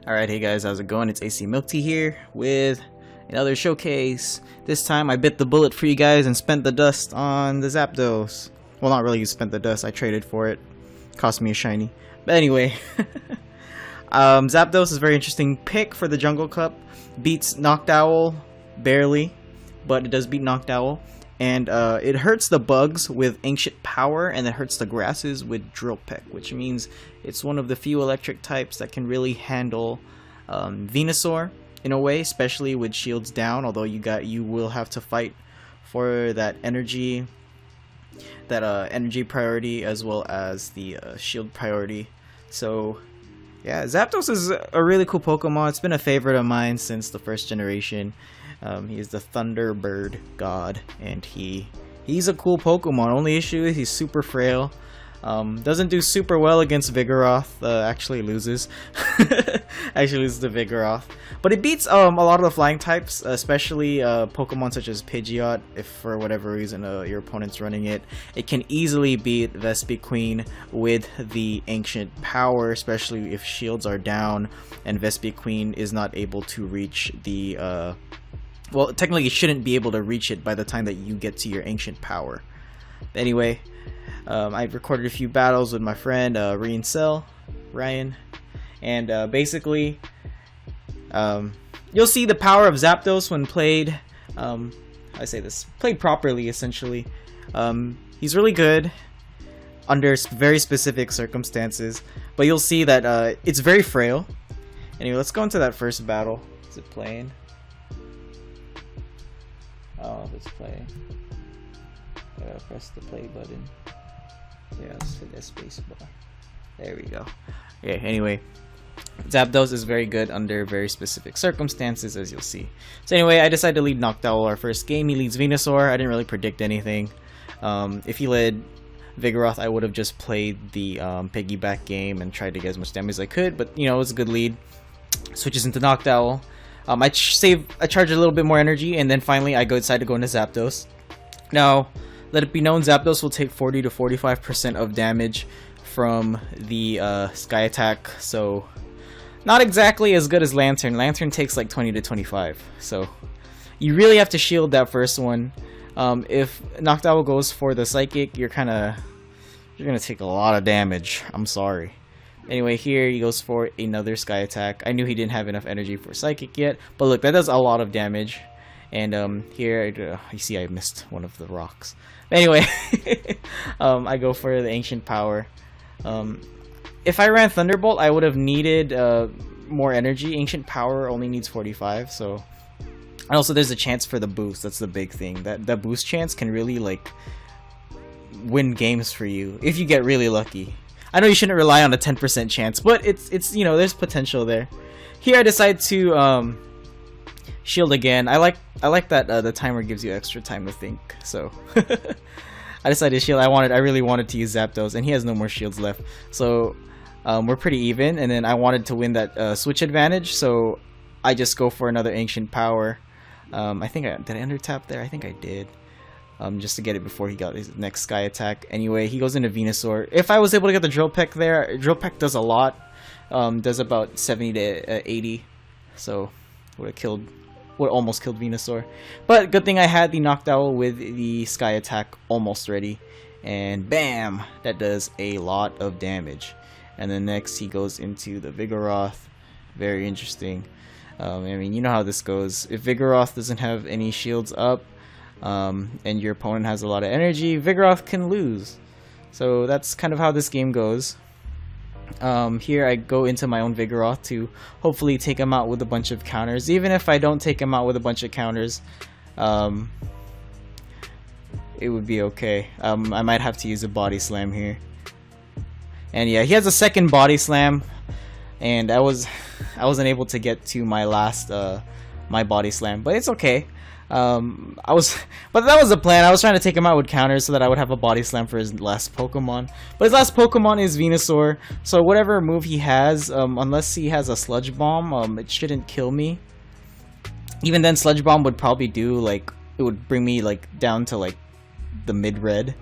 Alright, hey guys, how's it going? It's AC Milk Tea here with another showcase. This time I bit the bullet for you guys and spent the dust on the Zapdos. Well, not really spent the dust, I traded for it. Cost me a shiny. But anyway, Zapdos is a very interesting pick for the Jungle Cup. Beats Noctowl barely, but it does beat Noctowl. And it hurts the bugs with Ancient Power, and it hurts the grasses with Drill Peck, which means it's one of the few electric types that can really handle Venusaur in a way, especially with shields down. Although you will have to fight for that energy priority as well as the shield priority. So yeah, Zapdos is a really cool Pokemon. It's been a favorite of mine since the first generation. He is the Thunderbird god, and he's a cool Pokemon. Only issue is he's super frail. Doesn't do super well against Vigoroth. Actually loses. Actually loses to Vigoroth. But it beats a lot of the flying types, especially Pokemon such as Pidgeot. If for whatever reason your opponent's running it, it can easily beat Vespiquen with the Ancient Power, especially if shields are down and Vespiquen is not able to reach the well, technically you shouldn't be able to reach it by the time that you get to your Ancient Power. But anyway, I've recorded a few battles with my friend Ryan, and basically you'll see the power of Zapdos when played played properly, essentially. He's really good under very specific circumstances, but you'll see that it's very frail. Anyway, let's go into that first battle. Is it playing? Oh, it's playing. Gotta press the play button. Yeah, let's hit that space bar. There we go. Okay, anyway, Zapdos is very good under very specific circumstances, as you'll see. So anyway, I decided to lead Noctowl our first game. He leads Venusaur. I didn't really predict anything. If he led Vigoroth, I would have just played the piggyback game and tried to get as much damage as I could, but you know, it was a good lead. Switches into Noctowl. I charge a little bit more energy, and then finally I decide to go into Zapdos. Now, let it be known, Zapdos will take 40 to 45% of damage from the Sky Attack, so not exactly as good as Lantern. Lantern takes like 20 to 25, so you really have to shield that first one. If Noctowl goes for the Psychic, you're gonna take a lot of damage. I'm sorry. Anyway, here he goes for another Sky Attack. I knew he didn't have enough energy for Psychic yet, but look, that does a lot of damage. And here, you see I missed one of the rocks. Anyway, I go for the Ancient Power. If I ran Thunderbolt, I would have needed more energy. Ancient Power only needs 45, so... And also, there's a chance for the boost. That's the big thing. That boost chance can really, like, win games for you if you get really lucky. I know you shouldn't rely on a 10% chance, but it's you know, there's potential there. Here I decide to shield again. I like that the timer gives you extra time to think. So I decided to shield. I really wanted to use Zapdos, and he has no more shields left. So we're pretty even, and then I wanted to win that switch advantage, so I just go for another Ancient Power. Did I under tap there? I think I did. Just to get it before he got his next Sky Attack. Anyway, he goes into Venusaur. If I was able to get the Drill Peck there, Drill Peck does a lot. Does about 70 to 80. So would almost killed Venusaur. But good thing I had the Noctowl with the Sky Attack almost ready. And bam! That does a lot of damage. And then next he goes into the Vigoroth. Very interesting. I mean, you know how this goes. If Vigoroth doesn't have any shields up, and your opponent has a lot of energy, Vigoroth can lose. So that's kind of how this game goes. Here I go into my own Vigoroth to hopefully take him out with a bunch of counters. Even if I don't take him out with a bunch of counters, it would be okay. I might have to use a Body Slam here. And yeah, he has a second Body Slam, and I wasn't able to get to my last my Body Slam, but it's okay. But that was the plan. I was trying to take him out with counters so that I would have a Body Slam for his last Pokemon. But his last Pokemon is Venusaur, so whatever move he has, unless he has a Sludge Bomb, it shouldn't kill me. Even then, Sludge Bomb would probably do, like, it would bring me, like, down to, like, the mid-red.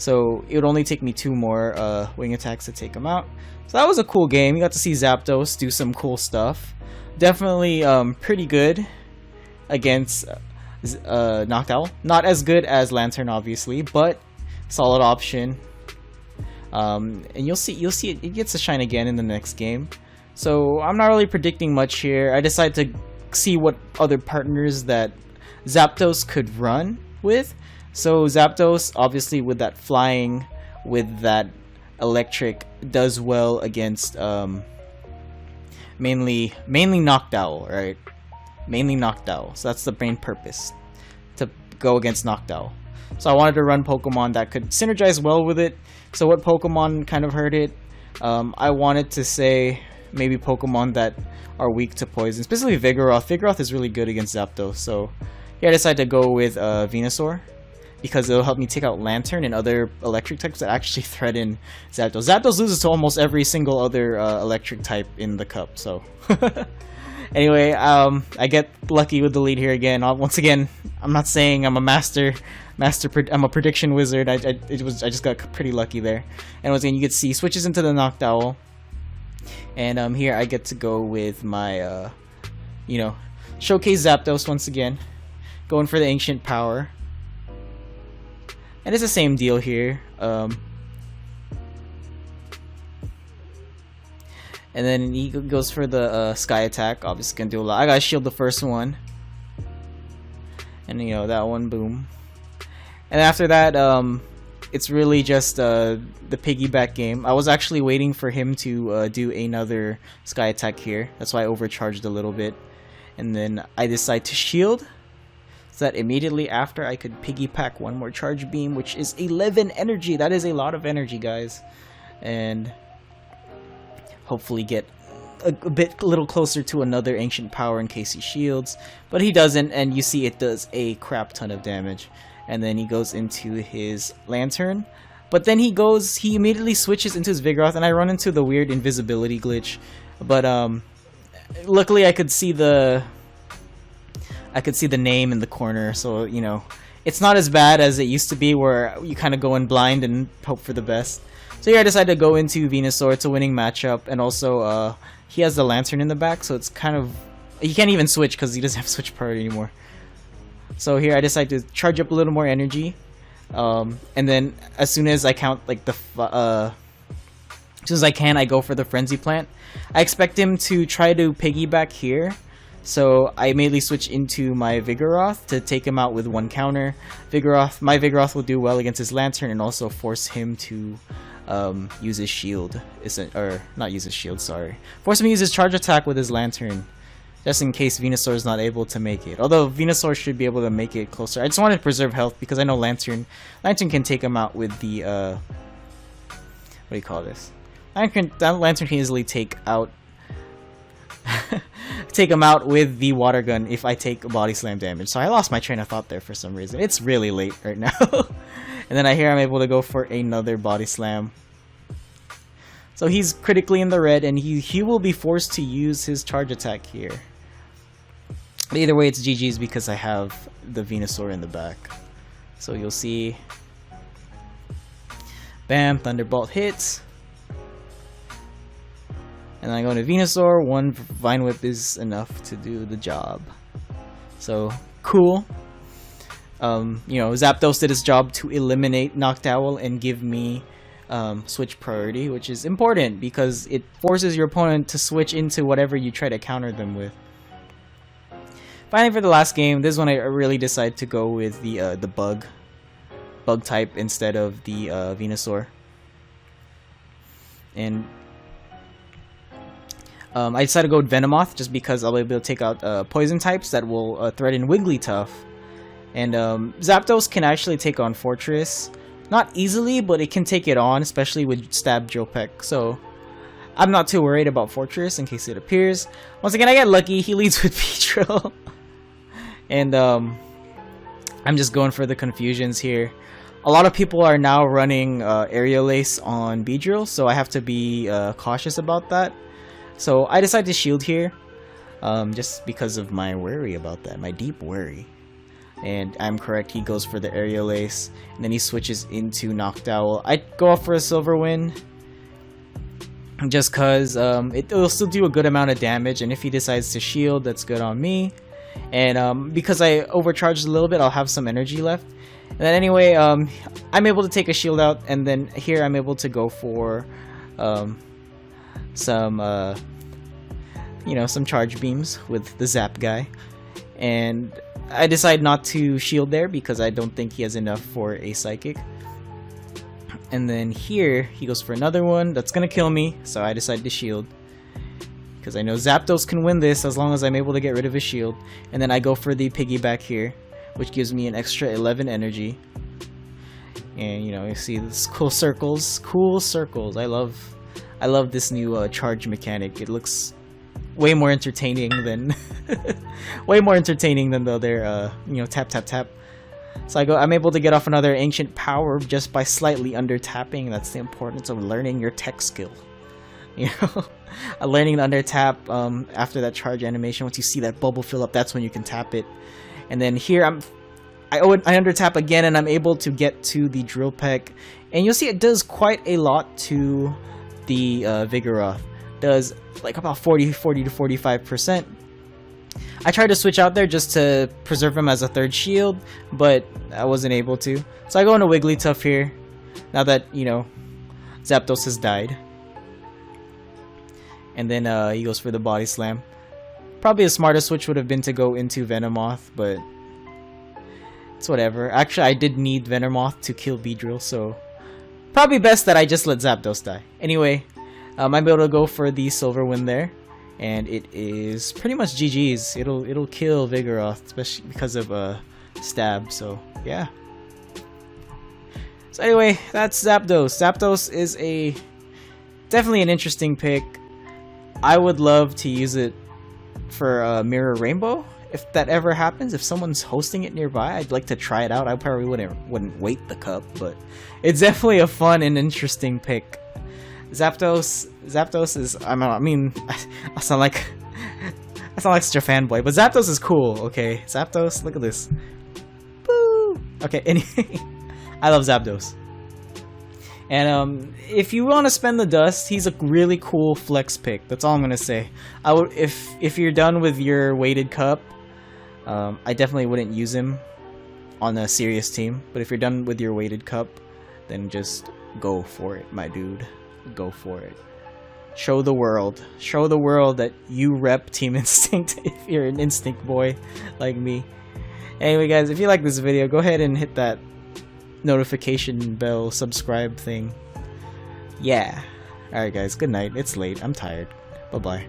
So it would only take me 2 more wing attacks to take him out. So that was a cool game. You got to see Zapdos do some cool stuff. Definitely pretty good against Noctowl. Not as good as Lantern, obviously, but solid option. And you'll see it gets to shine again in the next game. So I'm not really predicting much here. I decided to see what other partners that Zapdos could run with. So Zapdos, obviously with that flying, with that electric, does well against mainly Noctowl, right? Mainly Noctowl. So that's the main purpose, to go against Noctowl. So I wanted to run Pokemon that could synergize well with it. So what Pokemon kind of hurt it? I wanted to say maybe Pokemon that are weak to poison, especially Vigoroth. Vigoroth is really good against Zapdos. So yeah, I decided to go with Venusaur, because it'll help me take out Lantern and other electric types that actually threaten Zapdos. Zapdos loses to almost every single other electric type in the cup, so... Anyway, I get lucky with the lead here again. Once again, I'm not saying I'm a I'm a prediction wizard. I just got pretty lucky there. And once again, you can see switches into the Noctowl. And here I get to go with my, showcase Zapdos once again. Going for the Ancient Power. And it's the same deal here. And then he goes for the Sky Attack. Obviously gonna do a lot. I gotta shield the first one. And that one, boom. And after that, it's really just the piggyback game. I was actually waiting for him to do another Sky Attack here. That's why I overcharged a little bit. And then I decide to shield, so that immediately after I could piggyback one more Charge Beam, which is 11 energy. That is a lot of energy, guys. And hopefully get a little closer to another Ancient Power in case he shields. But he doesn't, and you see it does a crap ton of damage. And then he goes into his Lantern. But then he immediately switches into his Vigoroth, and I run into the weird invisibility glitch. But luckily I could see the name in the corner, so it's not as bad as it used to be, where you kind of go in blind and hope for the best. So here I decided to go into Venusaur. It's a winning matchup, and also he has the Lantern in the back, so it's kind of... He can't even switch because he doesn't have switch priority anymore. So here I decided to charge up a little more energy, and then as soon as I count as soon as I can, I go for the Frenzy Plant. I expect him to try to piggyback here, so I immediately switch into my Vigoroth to take him out with one counter. My Vigoroth will do well against his Lantern and also force him to use his shield, or not use his shield, sorry. Force him to use his charge attack with his Lantern, just in case Venusaur is not able to make it. Although Venusaur should be able to make it closer. I just wanted to preserve health because I know Lantern can take him out with the what do you call this? Lantern can easily take out him out with the Water Gun if I take Body Slam damage. So I lost my train of thought there for some reason. It's really late right now. And then I'm able to go for another Body Slam. So he's critically in the red, and he will be forced to use his charge attack here. But either way, it's GG's because I have the Venusaur in the back. So you'll see. Bam, Thunderbolt hits. And then I go into Venusaur. One Vine Whip is enough to do the job. So, cool. Zapdos did his job to eliminate Noctowl and give me switch priority, which is important because it forces your opponent to switch into whatever you try to counter them with. Finally, for the last game, this one I really decided to go with the bug type instead of the Venusaur. And I decided to go with Venomoth just because I'll be able to take out poison types that will threaten Wigglytuff. And Zapdos can actually take on Fortress. Not easily, but it can take it on, especially with Stab Drill Peck. So I'm not too worried about Fortress in case it appears. Once again, I get lucky. He leads with Beedrill. And I'm just going for the confusions here. A lot of people are now running Aerial Ace on Beedrill, so I have to be cautious about that. So I decided to shield here, just because of my worry about that, my deep worry. and I'm correct, he goes for the Aerial Ace, and then he switches into Noctowl. I go off for a Silver Wind, just cause it will still do a good amount of damage, and if he decides to shield, that's good on me. And because I overcharged a little bit, I'll have some energy left. And then anyway, I'm able to take a shield out, and then here I'm able to go for some some charge beams with the Zap guy. And I decide not to shield there because I don't think he has enough for a Psychic. And then here, he goes for another one. That's gonna kill me, so I decide to shield. Because I know Zapdos can win this as long as I'm able to get rid of his shield. And then I go for the piggyback here, which gives me an extra 11 energy. And you see this cool circles. Cool circles. I love this new charge mechanic. It looks way more entertaining than the other tap tap tap. So I'm able to get off another Ancient Power just by slightly under tapping. That's the importance of learning your tech skill. Learning to under tap after that charge animation. Once you see that bubble fill up, that's when you can tap it. And then here I under tap again, and I'm able to get to the Drill Peck. And you'll see it does quite a lot to the Vigoroth. Does like about 40 to 45%. I tried to switch out there just to preserve him as a third shield, but I wasn't able to. So I go into Wigglytuff here, now that, Zapdos has died. And then he goes for the Body Slam. Probably the smartest switch would have been to go into Venomoth, but it's whatever. Actually, I did need Venomoth to kill Beedrill, so probably best that I just let Zapdos die. Anyway, I'm able to go for the Silver Wind there. And it is pretty much GG's. It'll kill Vigoroth, especially because of stab. So yeah. So anyway, that's Zapdos. Zapdos is definitely an interesting pick. I would love to use it for Mirror Rainbow if that ever happens. If someone's hosting it nearby, I'd like to try it out. I probably wouldn't wait the cup, but it's definitely a fun and interesting pick. Zapdos is I sound like such a fanboy, but Zapdos is cool, okay? Zapdos, look at this. Boo! Okay, anyway, I love Zapdos. And if you want to spend the dust, he's a really cool flex pick. That's all I'm gonna say. I would if you're done with your weighted cup, I definitely wouldn't use him on a serious team. But if you're done with your weighted cup, then just go for it, my dude. Go for it. Show the world that you rep Team Instinct if you're an Instinct boy like me. Anyway guys, if you like this video, go ahead and hit that notification bell subscribe thing. Yeah. Alright guys, good night. It's late. I'm tired. Bye bye.